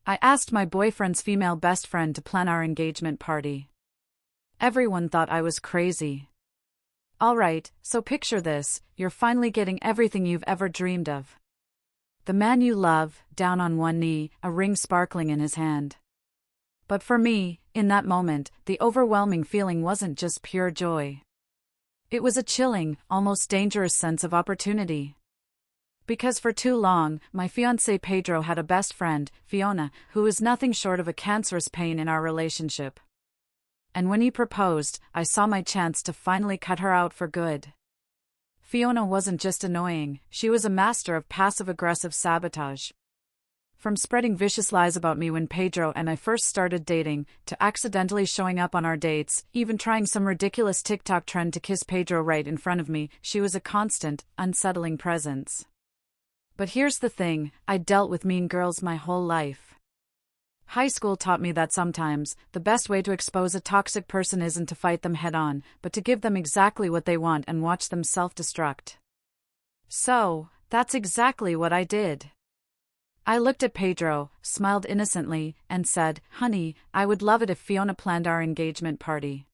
I asked my boyfriend's female best friend to plan our engagement party. Everyone thought I was crazy. Alright, so picture this, you're finally getting everything you've ever dreamed of. The man you love, down on one knee, a ring sparkling in his hand. But for me, in that moment, the overwhelming feeling wasn't just pure joy. It was a chilling, almost dangerous sense of opportunity. Because for too long, my fiancé Pedro had a best friend, Fiona, who was nothing short of a cancerous pain in our relationship. And when he proposed, I saw my chance to finally cut her out for good. Fiona wasn't just annoying, she was a master of passive-aggressive sabotage. From spreading vicious lies about me when Pedro and I first started dating, to accidentally showing up on our dates, even trying some ridiculous TikTok trend to kiss Pedro right in front of me, she was a constant, unsettling presence. But here's the thing, I dealt with mean girls my whole life. High school taught me that sometimes, the best way to expose a toxic person isn't to fight them head-on, but to give them exactly what they want and watch them self-destruct. So, that's exactly what I did. I looked at Pedro, smiled innocently, and said, "Honey, I would love it if Fiona planned our engagement party."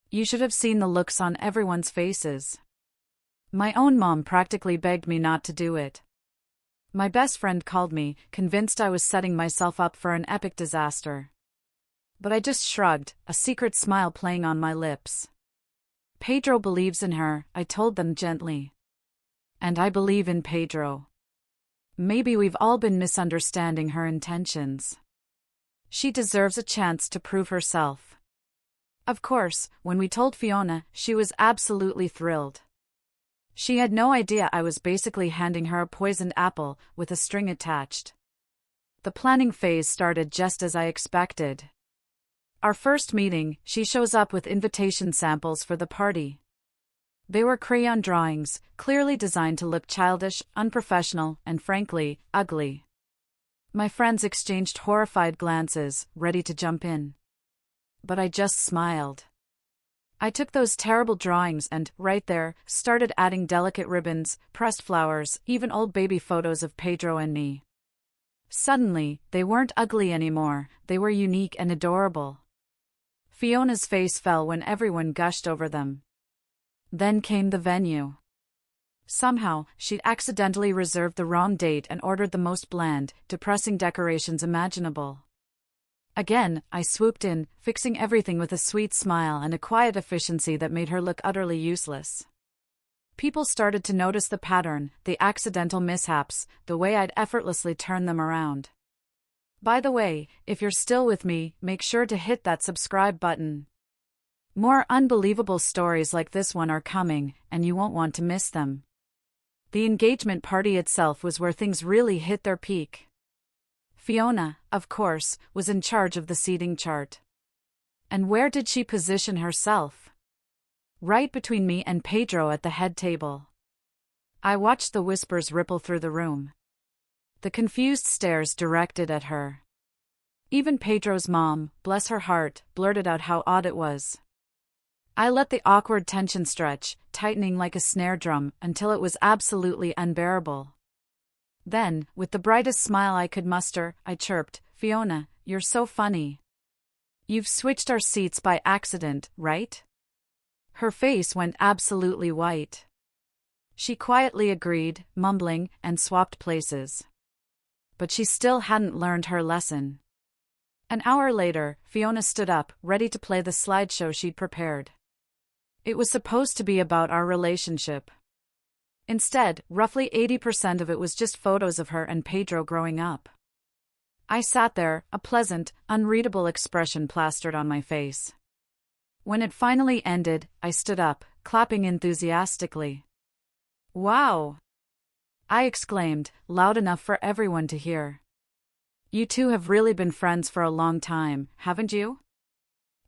You should have seen the looks on everyone's faces. My own mom practically begged me not to do it. My best friend called me, convinced I was setting myself up for an epic disaster. But I just shrugged, a secret smile playing on my lips. Pedro believes in her, I told them gently. And I believe in Pedro. Maybe we've all been misunderstanding her intentions. She deserves a chance to prove herself. Of course, when we told Fiona, she was absolutely thrilled. She had no idea I was basically handing her a poisoned apple, with a string attached. The planning phase started just as I expected. Our first meeting, she shows up with invitation samples for the party. They were crayon drawings, clearly designed to look childish, unprofessional, and frankly, ugly. My friends exchanged horrified glances, ready to jump in. But I just smiled. I took those terrible drawings and, right there, started adding delicate ribbons, pressed flowers, even old baby photos of Pedro and me. Suddenly, they weren't ugly anymore, they were unique and adorable. Fiona's face fell when everyone gushed over them. Then came the venue. Somehow, she'd accidentally reserved the wrong date and ordered the most bland, depressing decorations imaginable. Again, I swooped in, fixing everything with a sweet smile and a quiet efficiency that made her look utterly useless. People started to notice the pattern, the accidental mishaps, the way I'd effortlessly turn them around. By the way, if you're still with me, make sure to hit that subscribe button. More unbelievable stories like this one are coming, and you won't want to miss them. The engagement party itself was where things really hit their peak. Fiona, of course, was in charge of the seating chart. And where did she position herself? Right between me and Pedro at the head table. I watched the whispers ripple through the room. The confused stares directed at her. Even Pedro's mom, bless her heart, blurted out how odd it was. I let the awkward tension stretch, tightening like a snare drum, until it was absolutely unbearable. Then, with the brightest smile I could muster, I chirped, "Fiona, you're so funny. You've switched our seats by accident, right?" Her face went absolutely white. She quietly agreed, mumbling, and swapped places. But she still hadn't learned her lesson. An hour later, Fiona stood up, ready to play the slideshow she'd prepared. It was supposed to be about our relationship. Instead, roughly 80% of it was just photos of her and Pedro growing up. I sat there, a pleasant, unreadable expression plastered on my face. When it finally ended, I stood up, clapping enthusiastically. "Wow!" I exclaimed, loud enough for everyone to hear. "You two have really been friends for a long time, haven't you?"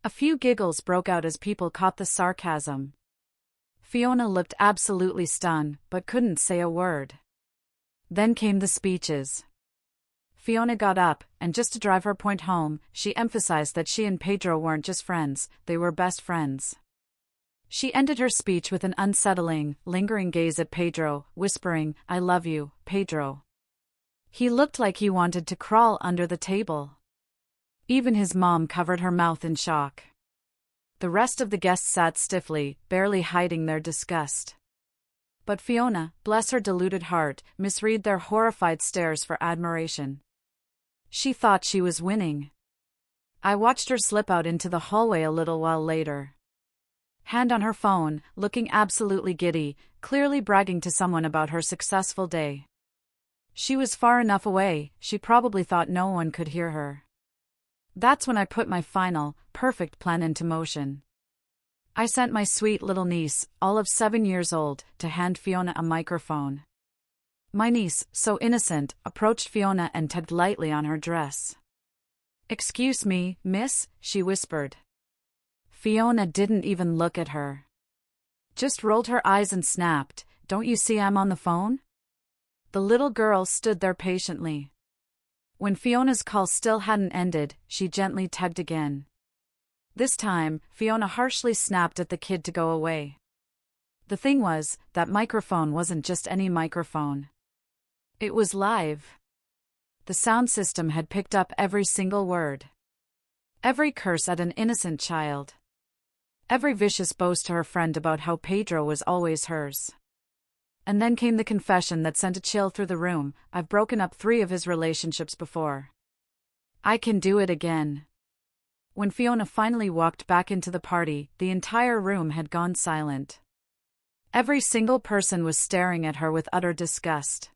A few giggles broke out as people caught the sarcasm. Fiona looked absolutely stunned, but couldn't say a word. Then came the speeches. Fiona got up, and just to drive her point home, she emphasized that she and Pedro weren't just friends, they were best friends. She ended her speech with an unsettling, lingering gaze at Pedro, whispering, "I love you, Pedro." He looked like he wanted to crawl under the table. Even his mom covered her mouth in shock. The rest of the guests sat stiffly, barely hiding their disgust. But Fiona, bless her deluded heart, misread their horrified stares for admiration. She thought she was winning. I watched her slip out into the hallway a little while later. Hand on her phone, looking absolutely giddy, clearly bragging to someone about her successful day. She was far enough away, she probably thought no one could hear her. That's when I put my final, perfect plan into motion. I sent my sweet little niece, all of 7 years old, to hand Fiona a microphone. My niece, so innocent, approached Fiona and tugged lightly on her dress. "Excuse me, miss," she whispered. Fiona didn't even look at her. Just rolled her eyes and snapped, "Don't you see I'm on the phone?" The little girl stood there patiently. When Fiona's call still hadn't ended, she gently tugged again. This time, Fiona harshly snapped at the kid to go away. The thing was, that microphone wasn't just any microphone. It was live. The sound system had picked up every single word. Every curse at an innocent child. Every vicious boast to her friend about how Pedro was always hers. And then came the confession that sent a chill through the room: "I've broken up 3 of his relationships before. I can do it again." When Fiona finally walked back into the party, the entire room had gone silent. Every single person was staring at her with utter disgust.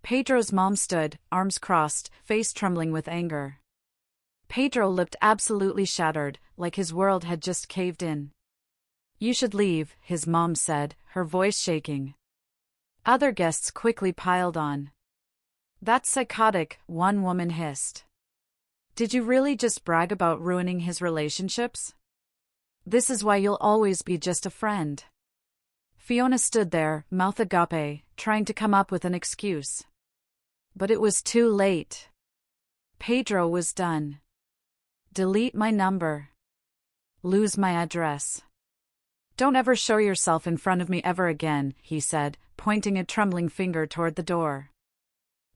Pedro's mom stood, arms crossed, face trembling with anger. Pedro looked absolutely shattered, like his world had just caved in. "You should leave," his mom said, her voice shaking. Other guests quickly piled on. "That's psychotic," one woman hissed. "Did you really just brag about ruining his relationships? This is why you'll always be just a friend." Fiona stood there, mouth agape, trying to come up with an excuse. But it was too late. Pedro was done. "Delete my number. Lose my address. Don't ever show yourself in front of me ever again," he said, pointing a trembling finger toward the door.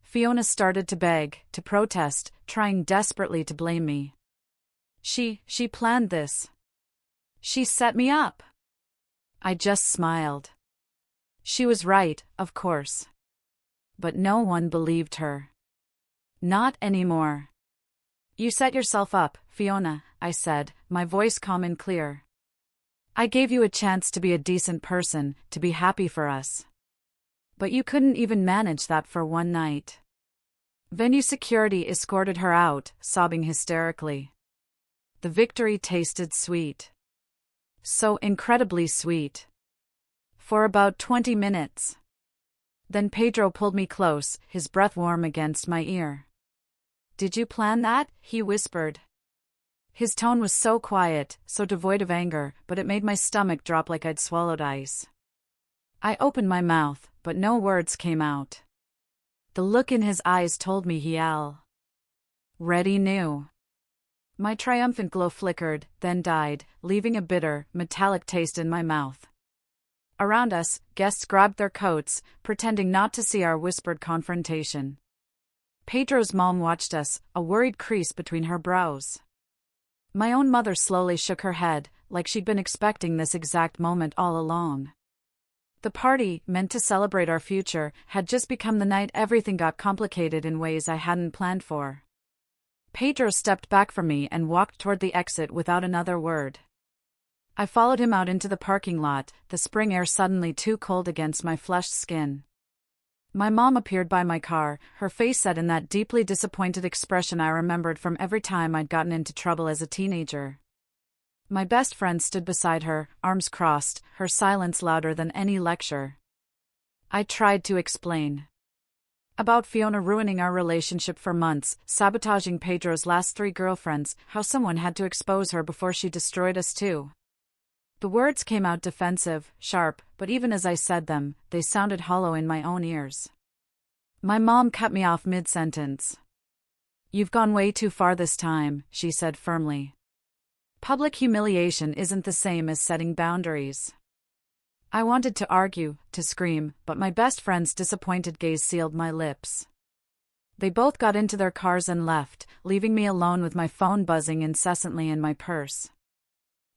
Fiona started to beg, to protest, trying desperately to blame me. She planned this. She set me up." I just smiled. She was right, of course. But no one believed her. Not anymore. "You set yourself up, Fiona," I said, my voice calm and clear. "I gave you a chance to be a decent person, to be happy for us. But you couldn't even manage that for one night." Venue security escorted her out, sobbing hysterically. The victory tasted sweet. So incredibly sweet. For about 20 minutes. Then Pedro pulled me close, his breath warm against my ear. "Did you plan that?" he whispered. His tone was so quiet, so devoid of anger, but it made my stomach drop like I'd swallowed ice. I opened my mouth, but no words came out. The look in his eyes told me he already knew. My triumphant glow flickered, then died, leaving a bitter, metallic taste in my mouth. Around us, guests grabbed their coats, pretending not to see our whispered confrontation. Pedro's mom watched us, a worried crease between her brows. My own mother slowly shook her head, like she'd been expecting this exact moment all along. The party, meant to celebrate our future, had just become the night everything got complicated in ways I hadn't planned for. Pedro stepped back from me and walked toward the exit without another word. I followed him out into the parking lot, the spring air suddenly too cold against my flushed skin. My mom appeared by my car, her face set in that deeply disappointed expression I remembered from every time I'd gotten into trouble as a teenager. My best friend stood beside her, arms crossed, her silence louder than any lecture. I tried to explain. About Fiona ruining our relationship for months, sabotaging Pedro's last 3 girlfriends, how someone had to expose her before she destroyed us too. The words came out defensive, sharp, but even as I said them, they sounded hollow in my own ears. My mom cut me off mid-sentence. "You've gone way too far this time," she said firmly. "Public humiliation isn't the same as setting boundaries." I wanted to argue, to scream, but my best friend's disappointed gaze sealed my lips. They both got into their cars and left, leaving me alone with my phone buzzing incessantly in my purse.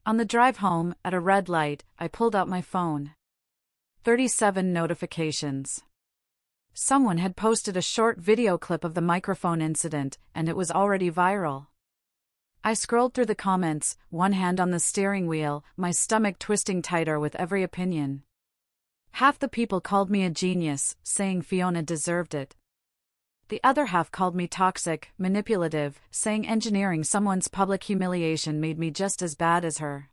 On the drive home, at a red light, I pulled out my phone. 37 notifications. Someone had posted a short video clip of the microphone incident, and it was already viral. I scrolled through the comments, one hand on the steering wheel, my stomach twisting tighter with every opinion. Half the people called me a genius, saying Fiona deserved it. The other half called me toxic, manipulative, saying engineering someone's public humiliation made me just as bad as her.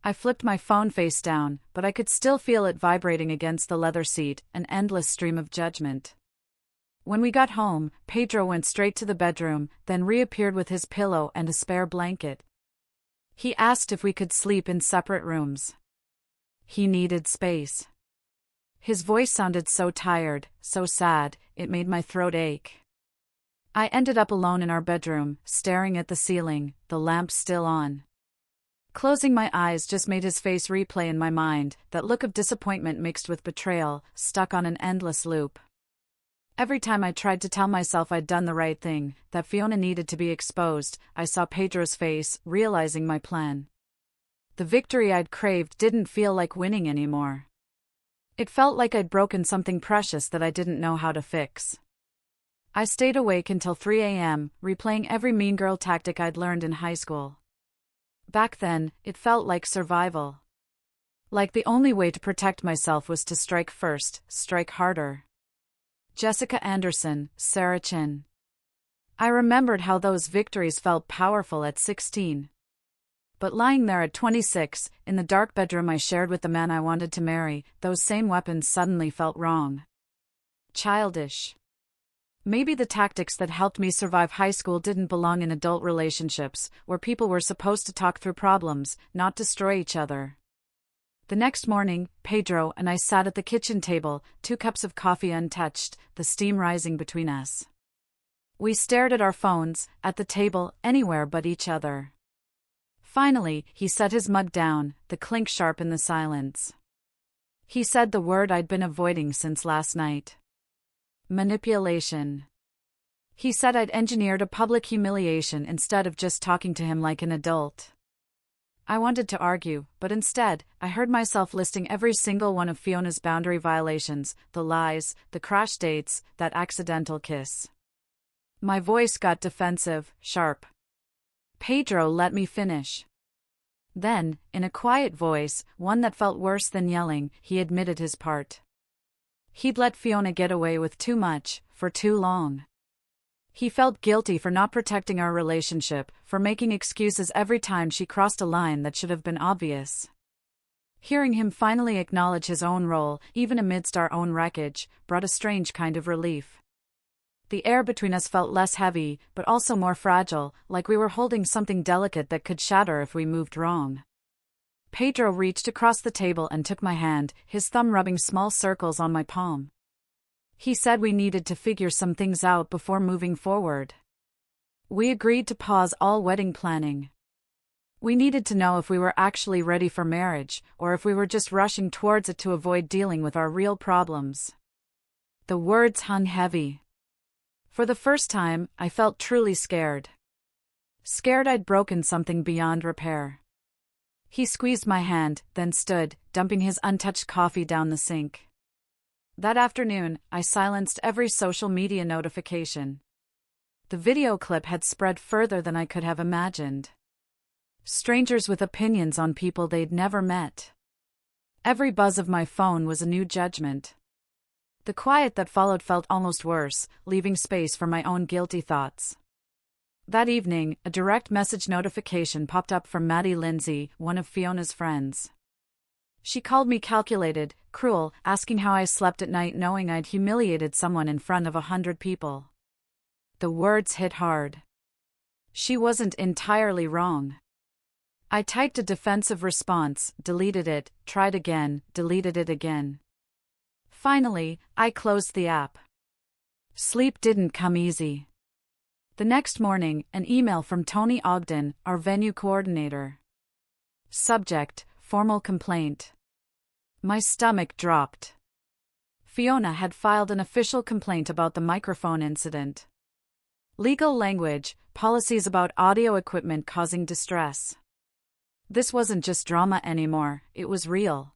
I flipped my phone face down, but I could still feel it vibrating against the leather seat, an endless stream of judgment. When we got home, Pedro went straight to the bedroom, then reappeared with his pillow and a spare blanket. He asked if we could sleep in separate rooms. He needed space. His voice sounded so tired, so sad, it made my throat ache. I ended up alone in our bedroom, staring at the ceiling, the lamp still on. Closing my eyes just made his face replay in my mind, that look of disappointment mixed with betrayal, stuck on an endless loop. Every time I tried to tell myself I'd done the right thing, that Fiona needed to be exposed, I saw Pedro's face, realizing my plan. The victory I'd craved didn't feel like winning anymore. It felt like I'd broken something precious that I didn't know how to fix. I stayed awake until 3 a.m., replaying every mean girl tactic I'd learned in high school. Back then, it felt like survival. Like the only way to protect myself was to strike first, strike harder. Jessica Anderson, Sarah Chin. I remembered how those victories felt powerful at 16. But lying there at 26, in the dark bedroom I shared with the man I wanted to marry, those same weapons suddenly felt wrong. Childish. Maybe the tactics that helped me survive high school didn't belong in adult relationships, where people were supposed to talk through problems, not destroy each other. The next morning, Pedro and I sat at the kitchen table, 2 cups of coffee untouched, the steam rising between us. We stared at our phones, at the table, anywhere but each other. Finally, he set his mug down, the clink sharp in the silence. He said the word I'd been avoiding since last night. Manipulation. He said I'd engineered a public humiliation instead of just talking to him like an adult. I wanted to argue, but instead, I heard myself listing every single one of Fiona's boundary violations, the lies, the crash dates, that accidental kiss. My voice got defensive, sharp. Pedro let me finish. Then, in a quiet voice, one that felt worse than yelling, he admitted his part. He'd let Fiona get away with too much, for too long. He felt guilty for not protecting our relationship, for making excuses every time she crossed a line that should have been obvious. Hearing him finally acknowledge his own role, even amidst our own wreckage, brought a strange kind of relief. The air between us felt less heavy, but also more fragile, like we were holding something delicate that could shatter if we moved wrong. Pedro reached across the table and took my hand, his thumb rubbing small circles on my palm. He said we needed to figure some things out before moving forward. We agreed to pause all wedding planning. We needed to know if we were actually ready for marriage, or if we were just rushing towards it to avoid dealing with our real problems. The words hung heavy. For the first time, I felt truly scared. Scared I'd broken something beyond repair. He squeezed my hand, then stood, dumping his untouched coffee down the sink. That afternoon, I silenced every social media notification. The video clip had spread further than I could have imagined. Strangers with opinions on people they'd never met. Every buzz of my phone was a new judgment. The quiet that followed felt almost worse, leaving space for my own guilty thoughts. That evening, a direct message notification popped up from Maddie Lindsay, one of Fiona's friends. She called me calculated, cruel, asking how I slept at night knowing I'd humiliated someone in front of 100 people. The words hit hard. She wasn't entirely wrong. I typed a defensive response, deleted it, tried again, deleted it again. Finally, I closed the app. Sleep didn't come easy. The next morning, an email from Tony Ogden, our venue coordinator. Subject: formal complaint. My stomach dropped. Fiona had filed an official complaint about the microphone incident. Legal language, policies about audio equipment causing distress. This wasn't just drama anymore, it was real.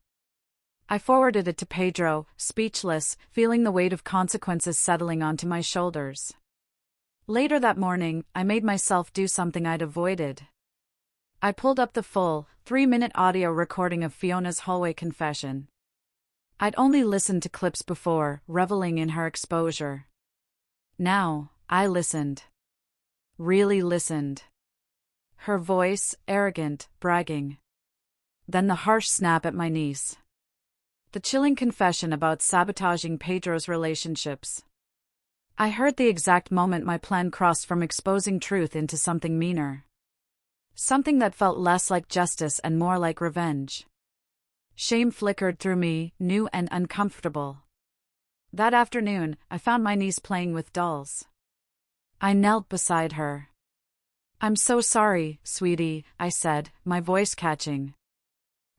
I forwarded it to Pedro, speechless, feeling the weight of consequences settling onto my shoulders. Later that morning, I made myself do something I'd avoided. I pulled up the full, 3-minute audio recording of Fiona's hallway confession. I'd only listened to clips before, reveling in her exposure. Now, I listened. Really listened. Her voice, arrogant, bragging. Then the harsh snap at my niece. The chilling confession about sabotaging Pedro's relationships. I heard the exact moment my plan crossed from exposing truth into something meaner. Something that felt less like justice and more like revenge. Shame flickered through me, new and uncomfortable. That afternoon, I found my niece playing with dolls. I knelt beside her. "I'm so sorry, sweetie," I said, my voice catching.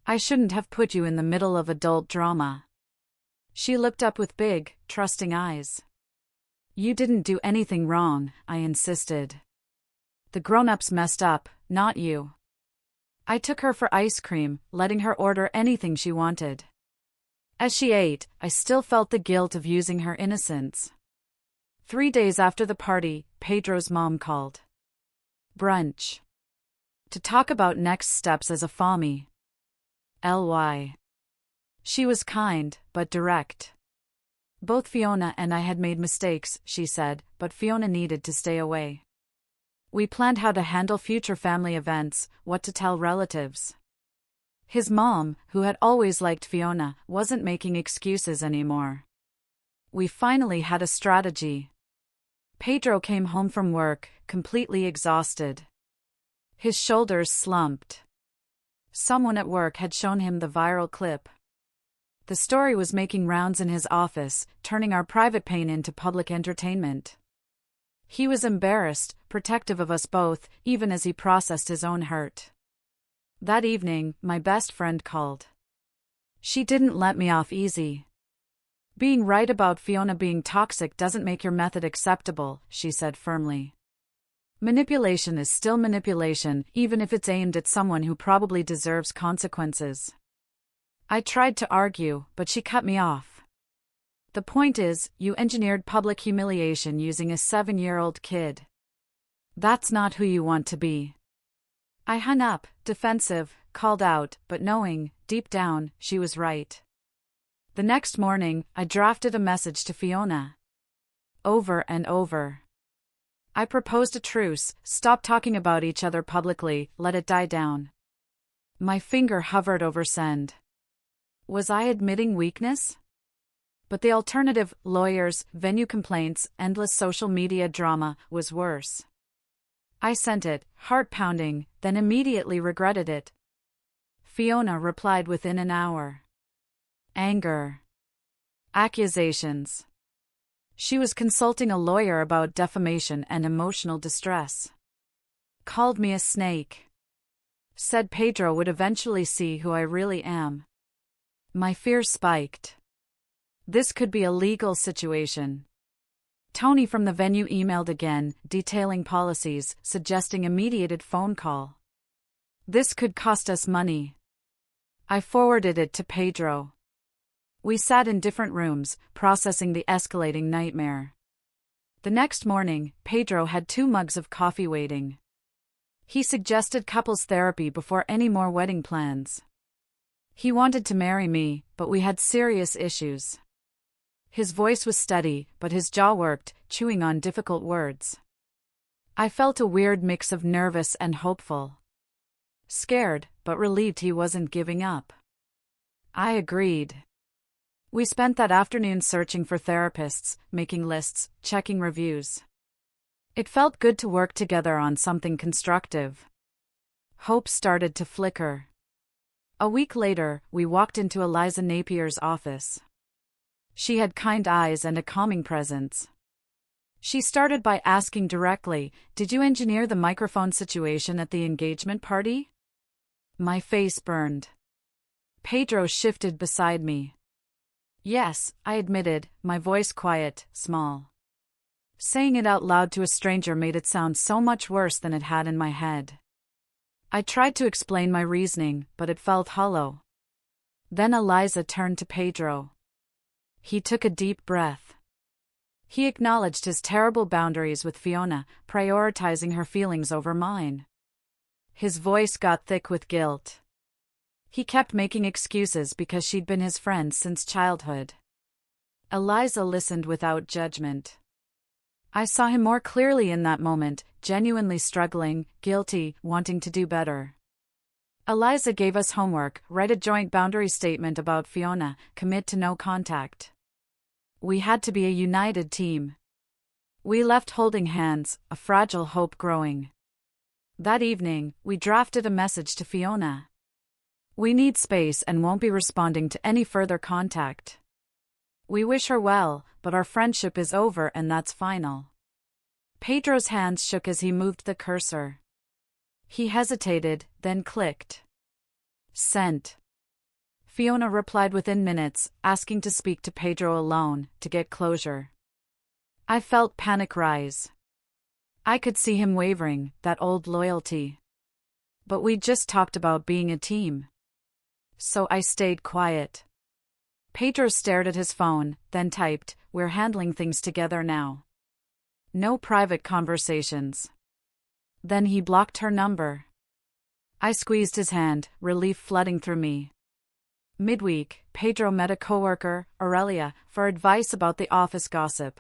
"I shouldn't have put you in the middle of adult drama." She looked up with big, trusting eyes. "You didn't do anything wrong," I insisted. "The grown-ups messed up, not you." I took her for ice cream, letting her order anything she wanted. As she ate, I still felt the guilt of using her innocence. 3 days after the party, Pedro's mom called. Brunch. To talk about next steps as a family. LY. She was kind, but direct. Both Fiona and I had made mistakes, she said, but Fiona needed to stay away. We planned how to handle future family events, what to tell relatives. His mom, who had always liked Fiona, wasn't making excuses anymore. We finally had a strategy. Pedro came home from work, completely exhausted. His shoulders slumped. Someone at work had shown him the viral clip. The story was making rounds in his office, turning our private pain into public entertainment. He was embarrassed, protective of us both, even as he processed his own hurt. That evening, my best friend called. She didn't let me off easy. "Being right about Fiona being toxic doesn't make your method acceptable," she said firmly. "Manipulation is still manipulation, even if it's aimed at someone who probably deserves consequences." I tried to argue, but she cut me off. "The point is, you engineered public humiliation using a 7-year-old kid. That's not who you want to be." I hung up, defensive, called out, but knowing, deep down, she was right. The next morning, I drafted a message to Fiona. Over and over. I proposed a truce, stop talking about each other publicly, let it die down. My finger hovered over send. Was I admitting weakness? But the alternative, lawyers, venue complaints, endless social media drama, was worse. I sent it, heart-pounding, then immediately regretted it. Fiona replied within an hour. Anger. Accusations. She was consulting a lawyer about defamation and emotional distress. Called me a snake. Said Pedro would eventually see who I really am. My fear spiked. This could be a legal situation. Tony from the venue emailed again, detailing policies, suggesting a mediated phone call. This could cost us money. I forwarded it to Pedro. We sat in different rooms, processing the escalating nightmare. The next morning, Pedro had 2 mugs of coffee waiting. He suggested couples therapy before any more wedding plans. He wanted to marry me, but we had serious issues. His voice was steady, but his jaw worked, chewing on difficult words. I felt a weird mix of nervous and hopeful. Scared, but relieved he wasn't giving up. I agreed. We spent that afternoon searching for therapists, making lists, checking reviews. It felt good to work together on something constructive. Hope started to flicker. A week later, we walked into Eliza Napier's office. She had kind eyes and a calming presence. She started by asking directly, "Did you engineer the microphone situation at the engagement party?" My face burned. Pedro shifted beside me. Yes, I admitted, my voice quiet, small. Saying it out loud to a stranger made it sound so much worse than it had in my head. I tried to explain my reasoning, but it felt hollow. Then Eliza turned to Pedro. He took a deep breath. He acknowledged his terrible boundaries with Fiona, prioritizing her feelings over mine. His voice got thick with guilt. He kept making excuses because she'd been his friend since childhood. Eliza listened without judgment. I saw him more clearly in that moment, genuinely struggling, guilty, wanting to do better. Eliza gave us homework: write a joint boundary statement about Fiona, commit to no contact. We had to be a united team. We left holding hands, a fragile hope growing. That evening, we drafted a message to Fiona. We need space and won't be responding to any further contact. We wish her well, but our friendship is over and that's final. Pedro's hands shook as he moved the cursor. He hesitated, then clicked. Sent. Fiona replied within minutes, asking to speak to Pedro alone, to get closure. I felt panic rise. I could see him wavering, that old loyalty. But we just talked about being a team. So I stayed quiet. Pedro stared at his phone, then typed, "We're handling things together now. No private conversations." Then he blocked her number. I squeezed his hand, relief flooding through me. Midweek, Pedro met a coworker, Aurelia, for advice about the office gossip.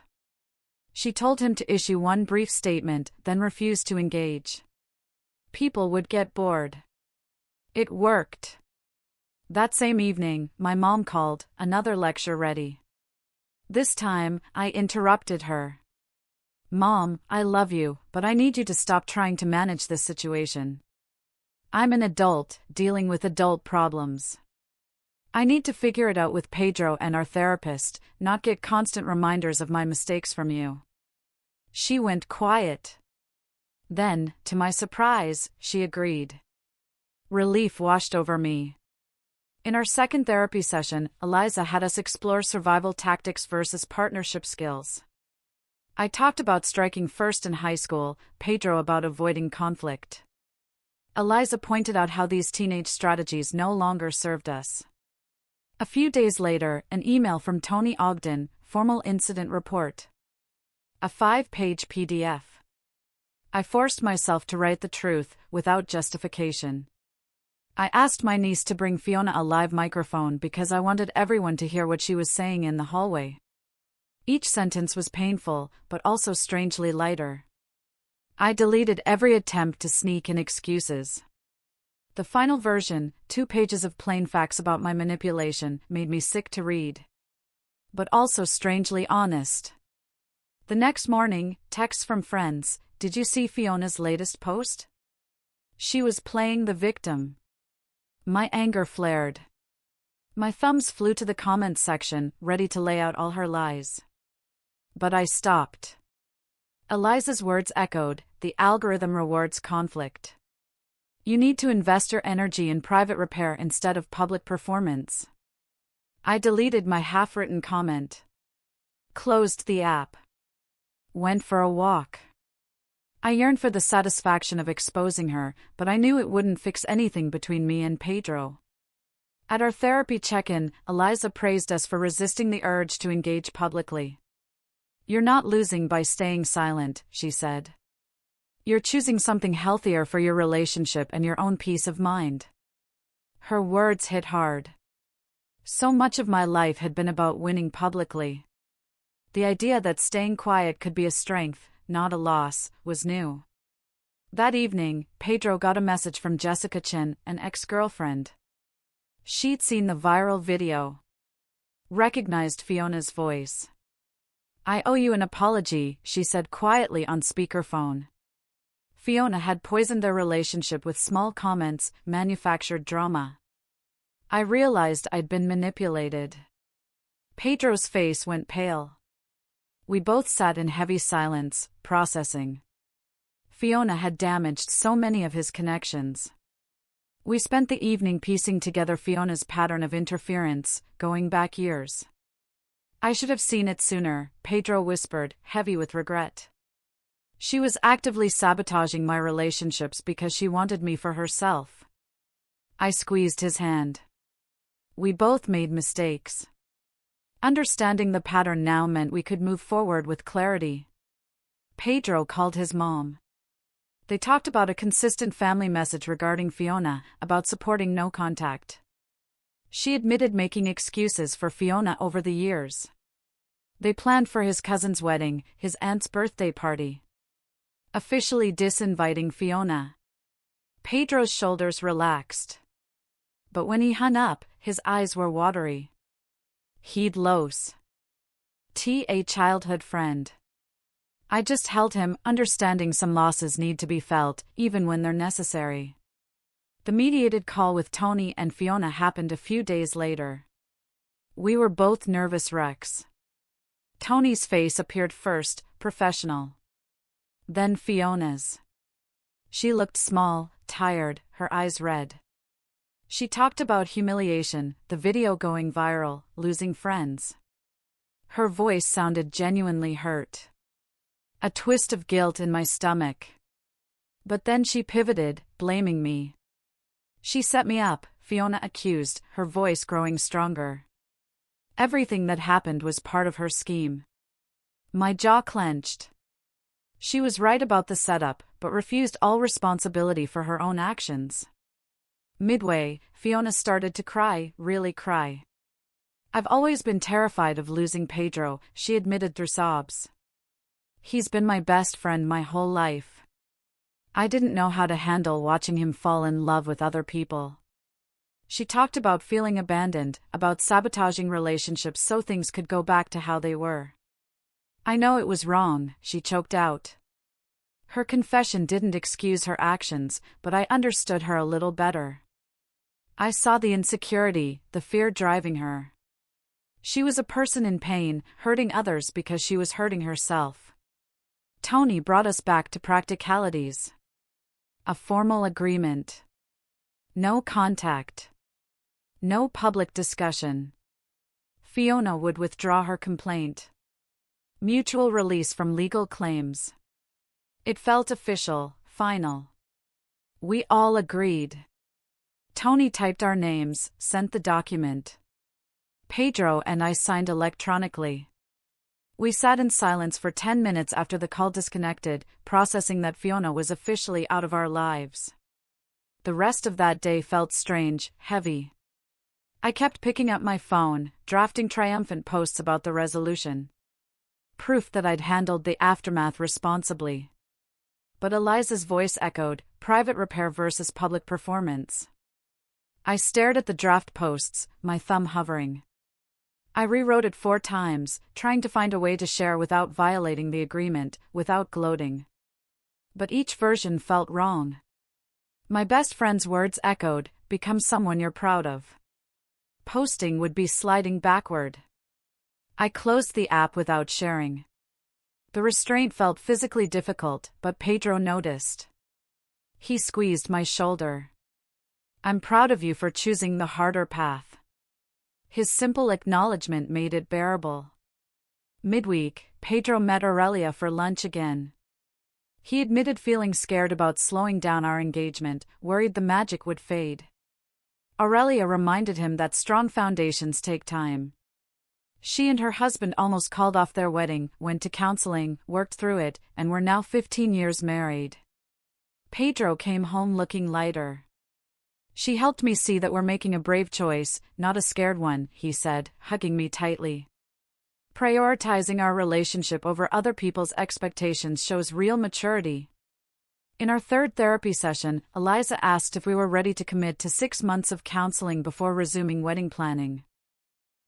She told him to issue one brief statement, then refused to engage. People would get bored. It worked. That same evening, my mom called, another lecture ready. This time, I interrupted her. "Mom, I love you, but I need you to stop trying to manage this situation. I'm an adult, dealing with adult problems. I need to figure it out with Pedro and our therapist, not get constant reminders of my mistakes from you." She went quiet. Then, to my surprise, she agreed. Relief washed over me. In our second therapy session, Eliza had us explore survival tactics versus partnership skills. I talked about striking first in high school, Pedro about avoiding conflict. Eliza pointed out how these teenage strategies no longer served us. A few days later, an email from Tony Ogden, formal incident report. A 5-page PDF. I forced myself to write the truth, without justification. I asked my niece to bring Fiona a live microphone because I wanted everyone to hear what she was saying in the hallway. Each sentence was painful, but also strangely lighter. I deleted every attempt to sneak in excuses. The final version, 2 pages of plain facts about my manipulation, made me sick to read. But also strangely honest. The next morning, texts from friends: "Did you see Fiona's latest post? She was playing the victim." My anger flared. My thumbs flew to the comments section, ready to lay out all her lies. But I stopped. Eliza's words echoed, "The algorithm rewards conflict. You need to invest your energy in private repair instead of public performance." I deleted my half-written comment. Closed the app. Went for a walk. I yearned for the satisfaction of exposing her, but I knew it wouldn't fix anything between me and Pedro. At our therapy check-in, Eliza praised us for resisting the urge to engage publicly. "You're not losing by staying silent," she said. "You're choosing something healthier for your relationship and your own peace of mind." Her words hit hard. So much of my life had been about winning publicly. The idea that staying quiet could be a strength, not a loss, was new. That evening, Pedro got a message from Jessica Chin, an ex-girlfriend. She'd seen the viral video. Recognized Fiona's voice. "I owe you an apology," she said quietly on speakerphone. Fiona had poisoned their relationship with small comments, manufactured drama. I realized I'd been manipulated. Pedro's face went pale. We both sat in heavy silence, processing. Fiona had damaged so many of his connections. We spent the evening piecing together Fiona's pattern of interference, going back years. I should have seen it sooner, Pedro whispered, heavy with regret. She was actively sabotaging my relationships because she wanted me for herself. I squeezed his hand. We both made mistakes. Understanding the pattern now meant we could move forward with clarity. Pedro called his mom. They talked about a consistent family message regarding Fiona, about supporting no contact. She admitted making excuses for Fiona over the years. They planned for his cousin's wedding, his aunt's birthday party. Officially disinviting Fiona. Pedro's shoulders relaxed. But when he hung up, his eyes were watery. He'd lose. A childhood friend. I just held him, understanding some losses need to be felt, even when they're necessary. The mediated call with Tony and Fiona happened a few days later. We were both nervous wrecks. Tony's face appeared first, professional. Then Fiona's. She looked small, tired, her eyes red. She talked about humiliation, the video going viral, losing friends. Her voice sounded genuinely hurt. A twist of guilt in my stomach. But then she pivoted, blaming me. She set me up, Fiona accused, her voice growing stronger. Everything that happened was part of her scheme. My jaw clenched. She was right about the setup, but refused all responsibility for her own actions. Midway, Fiona started to cry, really cry. I've always been terrified of losing Pedro, she admitted through sobs. He's been my best friend my whole life. I didn't know how to handle watching him fall in love with other people. She talked about feeling abandoned, about sabotaging relationships so things could go back to how they were. I know it was wrong, she choked out. Her confession didn't excuse her actions, but I understood her a little better. I saw the insecurity, the fear driving her. She was a person in pain, hurting others because she was hurting herself. Tony brought us back to practicalities. A formal agreement. No contact. No public discussion. Fiona would withdraw her complaint. Mutual release from legal claims. It felt official, final. We all agreed. Tony typed our names, sent the document. Pedro and I signed electronically. We sat in silence for 10 minutes after the call disconnected, processing that Fiona was officially out of our lives. The rest of that day felt strange, heavy. I kept picking up my phone, drafting triumphant posts about the resolution. Proof that I'd handled the aftermath responsibly. But Eliza's voice echoed, private repair versus public performance. I stared at the draft posts, my thumb hovering. I rewrote it 4 times, trying to find a way to share without violating the agreement, without gloating. But each version felt wrong. My best friend's words echoed, become someone you're proud of. Posting would be sliding backward. I closed the app without sharing. The restraint felt physically difficult, but Pedro noticed. He squeezed my shoulder. I'm proud of you for choosing the harder path. His simple acknowledgement made it bearable. Midweek, Pedro met Aurelia for lunch again. He admitted feeling scared about slowing down our engagement, worried the magic would fade. Aurelia reminded him that strong foundations take time. She and her husband almost called off their wedding, went to counseling, worked through it, and were now 15 years married. Pedro came home looking lighter. She helped me see that we're making a brave choice, not a scared one, he said, hugging me tightly. Prioritizing our relationship over other people's expectations shows real maturity. In our 3rd therapy session, Eliza asked if we were ready to commit to 6 months of counseling before resuming wedding planning.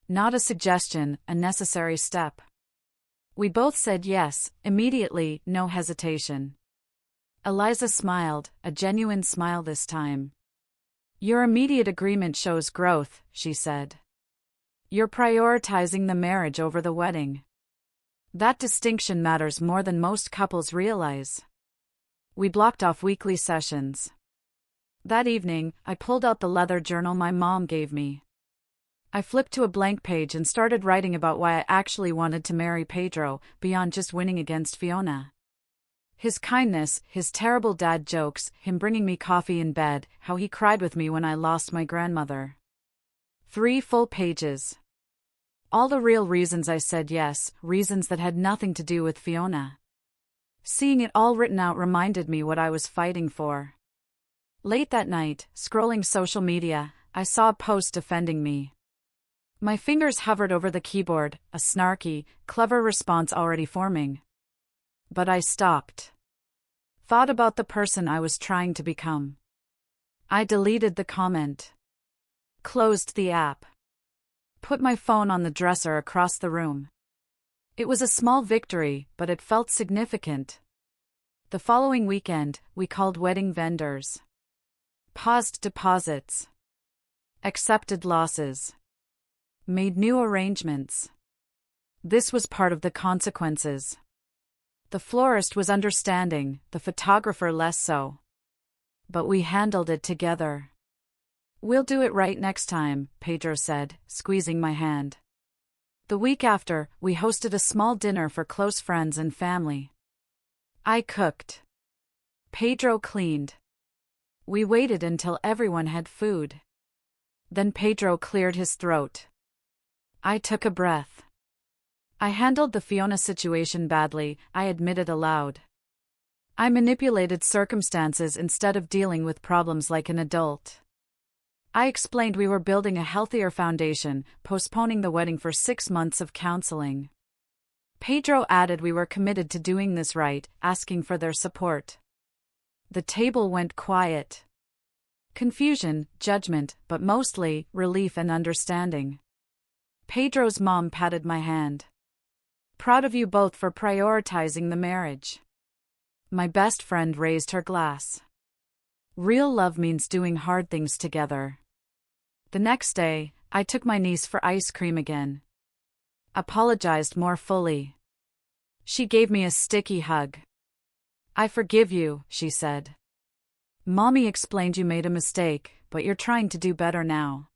Not a suggestion, a necessary step. We both said yes, immediately, no hesitation. Eliza smiled, a genuine smile this time. Your immediate agreement shows growth, she said. You're prioritizing the marriage over the wedding. That distinction matters more than most couples realize. We blocked off weekly sessions. That evening, I pulled out the leather journal my mom gave me. I flipped to a blank page and started writing about why I actually wanted to marry Pedro, beyond just winning against Fiona. His kindness, his terrible dad jokes, him bringing me coffee in bed, how he cried with me when I lost my grandmother. 3 full pages. All the real reasons I said yes, reasons that had nothing to do with Fiona. Seeing it all written out reminded me what I was fighting for. Late that night, scrolling social media, I saw a post defending me. My fingers hovered over the keyboard, a snarky, clever response already forming. But I stopped. Thought about the person I was trying to become. I deleted the comment. Closed the app. Put my phone on the dresser across the room. It was a small victory, but it felt significant. The following weekend, we called wedding vendors. Paused deposits. Accepted losses. Made new arrangements. This was part of the consequences. The florist was understanding, the photographer less so. But we handled it together. We'll do it right next time, Pedro said, squeezing my hand. The week after, we hosted a small dinner for close friends and family. I cooked. Pedro cleaned. We waited until everyone had food. Then Pedro cleared his throat. I took a breath. I handled the Fiona situation badly, I admitted aloud. I manipulated circumstances instead of dealing with problems like an adult. I explained we were building a healthier foundation, postponing the wedding for 6 months of counseling. Pedro added we were committed to doing this right, asking for their support. The table went quiet. Confusion, judgment, but mostly relief and understanding. Pedro's mom patted my hand. Proud of you both for prioritizing the marriage. My best friend raised her glass. Real love means doing hard things together. The next day, I took my niece for ice cream again. Apologized more fully. She gave me a sticky hug. I forgive you, she said. Mommy explained you made a mistake, but you're trying to do better now.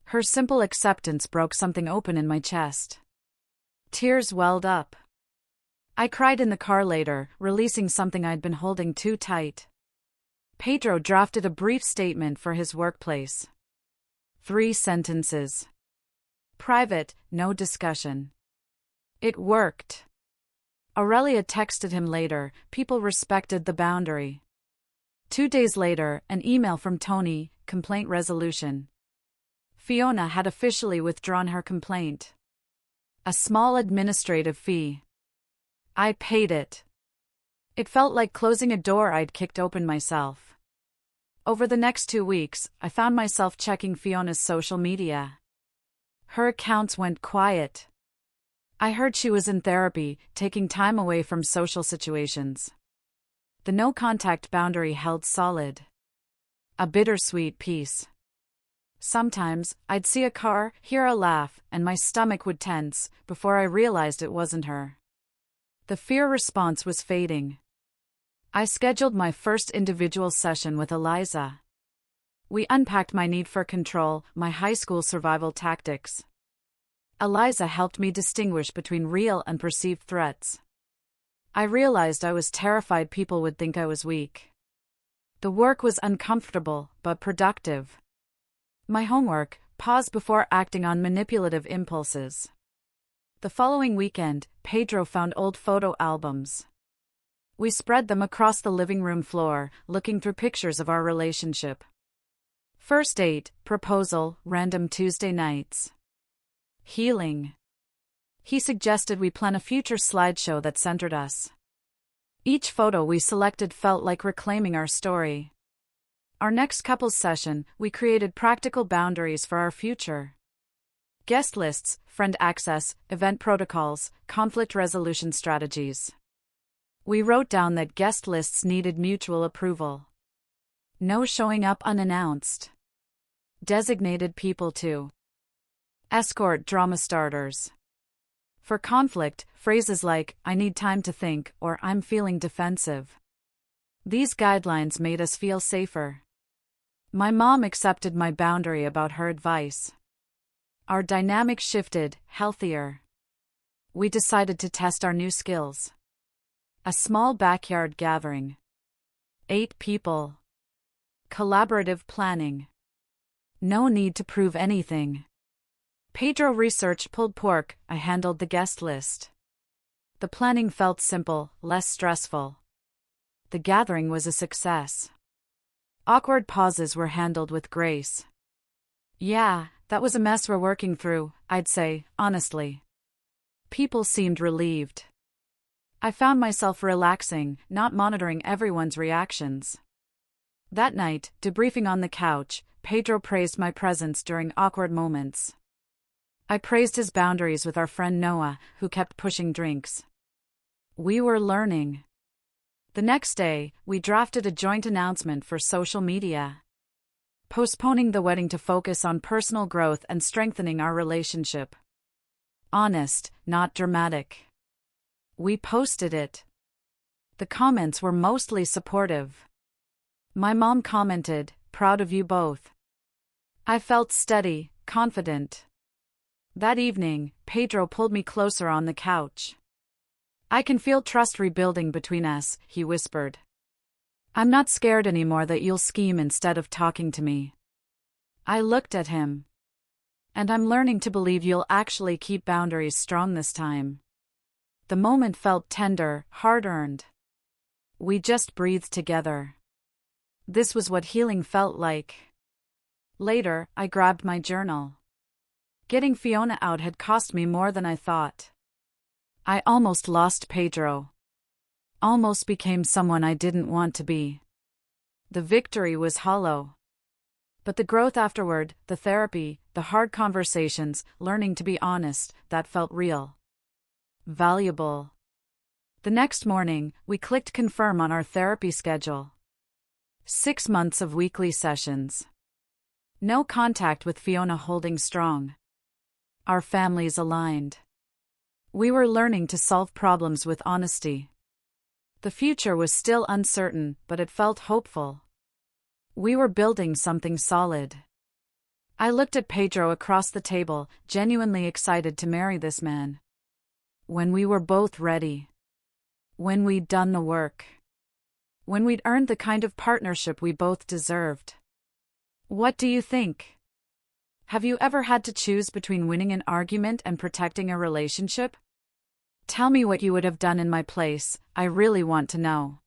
Her simple acceptance broke something open in my chest. Tears welled up. I cried in the car later, releasing something I'd been holding too tight. Pedro drafted a brief statement for his workplace. 3 sentences. Private, no discussion. It worked. Aurelia texted him later, people respected the boundary. 2 days later, an email from Tony, complaint resolution. Fiona had officially withdrawn her complaint. A small administrative fee. I paid it. It felt like closing a door I'd kicked open myself. Over the next 2 weeks, I found myself checking Fiona's social media. Her accounts went quiet. I heard she was in therapy, taking time away from social situations. The no-contact boundary held solid. A bittersweet peace. Sometimes, I'd see a car, hear a laugh, and my stomach would tense, before I realized it wasn't her. The fear response was fading. I scheduled my first individual session with Eliza. We unpacked my need for control, my high school survival tactics. Eliza helped me distinguish between real and perceived threats. I realized I was terrified people would think I was weak. The work was uncomfortable, but productive. My homework, pause before acting on manipulative impulses. The following weekend, Pedro found old photo albums. We spread them across the living room floor, looking through pictures of our relationship. First date, proposal, random Tuesday nights. Healing. He suggested we plan a future slideshow that centered us. Each photo we selected felt like reclaiming our story. Our next couples session, we created practical boundaries for our future. Guest lists, friend access, event protocols, conflict resolution strategies. We wrote down that guest lists needed mutual approval. No showing up unannounced. Designated people to escort drama starters. For conflict, phrases like, I need time to think, or I'm feeling defensive. These guidelines made us feel safer. My mom accepted my boundary about her advice. Our dynamic shifted, healthier. We decided to test our new skills. A small backyard gathering. 8 people. Collaborative planning. No need to prove anything. Pedro researched pulled pork, I handled the guest list. The planning felt simple, less stressful. The gathering was a success. Awkward pauses were handled with grace. Yeah, that was a mess we're working through, I'd say, honestly. People seemed relieved. I found myself relaxing, not monitoring everyone's reactions. That night, debriefing on the couch, Pedro praised my presence during awkward moments. I praised his boundaries with our friend Noah, who kept pushing drinks. We were learning. The next day, we drafted a joint announcement for social media. Postponing the wedding to focus on personal growth and strengthening our relationship. Honest, not dramatic. We posted it. The comments were mostly supportive. My mom commented, "Proud of you both." I felt steady, confident. That evening, Pedro pulled me closer on the couch. "I can feel trust rebuilding between us," he whispered. "I'm not scared anymore that you'll scheme instead of talking to me." I looked at him. "And I'm learning to believe you'll actually keep boundaries strong this time." The moment felt tender, hard-earned. We just breathed together. This was what healing felt like. Later, I grabbed my journal. Getting Fiona out had cost me more than I thought. I almost lost Pedro. Almost became someone I didn't want to be. The victory was hollow. But the growth afterward, the therapy, the hard conversations, learning to be honest, that felt real. Valuable. The next morning, we clicked confirm on our therapy schedule. 6 months of weekly sessions. No contact with Fiona holding strong. Our families aligned. We were learning to solve problems with honesty. The future was still uncertain, but it felt hopeful. We were building something solid. I looked at Pedro across the table, genuinely excited to marry this man. When we were both ready. When we'd done the work. When we'd earned the kind of partnership we both deserved. What do you think? Have you ever had to choose between winning an argument and protecting a relationship? Tell me what you would have done in my place, I really want to know.